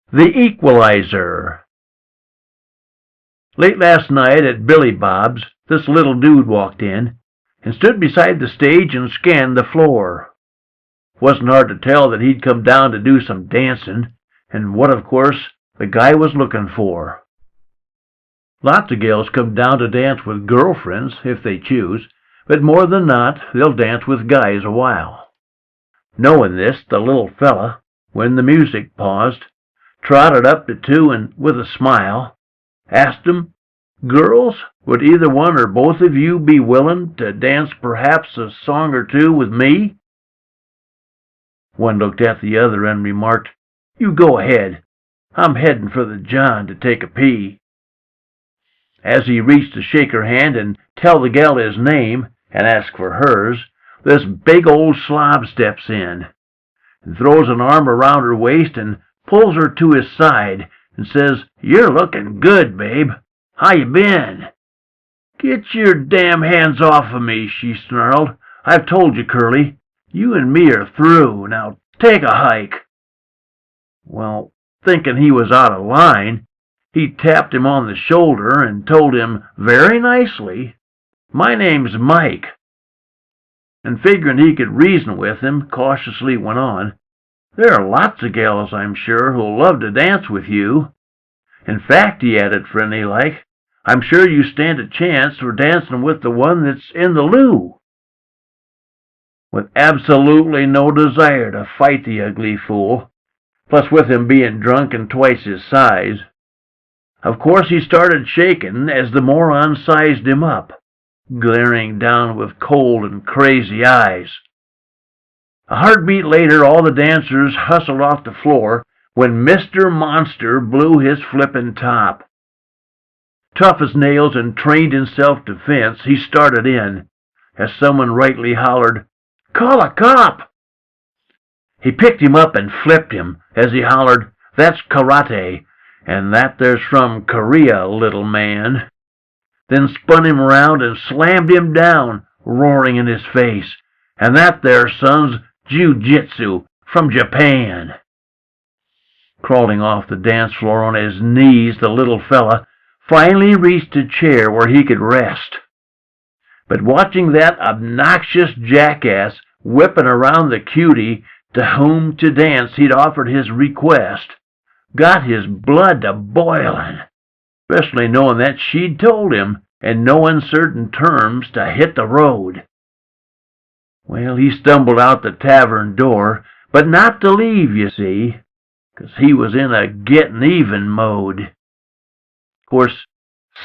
The Equalizer. Late last night at Billy Bob's, this little dude walked in and stood beside the stage and scanned the floor. Wasn't hard to tell that he'd come down to do some dancing, and what, of course, the guy was looking for. Lots of gals come down to dance with girlfriends, if they choose, but more than not, they'll dance with guys a while. Knowing this, the little fella, when the music paused, trotted up to two and, with a smile, asked them, "Girls, would either one or both of you be willing to dance perhaps a song or two with me?" One looked at the other and remarked, "You go ahead. I'm heading for the John to take a pee." As he reached to shake her hand and tell the gal his name and ask for hers, this big old slob steps in and throws an arm around her waist and pulls her to his side and says, "You're looking good, babe. How you been?" "Get your damn hands off of me," she snarled. "I've told you, Curly. You and me are through. Now take a hike." Well, thinking he was out of line, he tapped him on the shoulder and told him very nicely, "My name's Mike." And figuring he could reason with him, cautiously went on, "There are lots of gals, I'm sure, who'll love to dance with you. In fact," he added friendly-like, "I'm sure you stand a chance for dancing with the one that's in the loo." With absolutely no desire to fight the ugly fool, plus with him being drunk and twice his size, of course he started shaking as the moron sized him up, glaring down with cold and crazy eyes. A heartbeat later, all the dancers hustled off the floor when Mr. Monster blew his flippin' top. Tough as nails and trained in self-defense, he started in, as someone rightly hollered, "Call a cop!" He picked him up and flipped him as he hollered, "That's karate, and that there's from Korea, little man." Then spun him around and slammed him down, roaring in his face, "And that there, son's jiu-jitsu from Japan." Crawling off the dance floor on his knees, the little fella finally reached a chair where he could rest. But watching that obnoxious jackass whipping around the cutie to whom to dance he'd offered his request got his blood to boiling, especially knowing that she'd told him, in no uncertain terms, to hit the road. Well, he stumbled out the tavern door, but not to leave, you see, 'cause he was in a getting-even mode. Of course,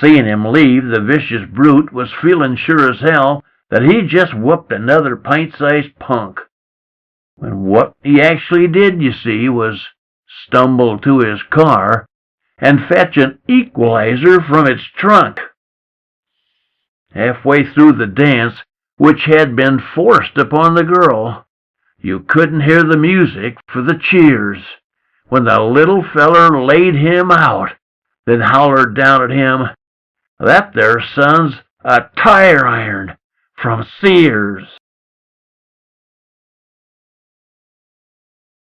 seeing him leave, the vicious brute was feeling sure as hell that he'd just whooped another pint-sized punk, when what he actually did, you see, was stumble to his car and fetch an equalizer from its trunk. Halfway through the dance, which had been forced upon the girl, you couldn't hear the music for the cheers, when the little feller laid him out, then hollered down at him, "That there, son's a tire iron from Sears."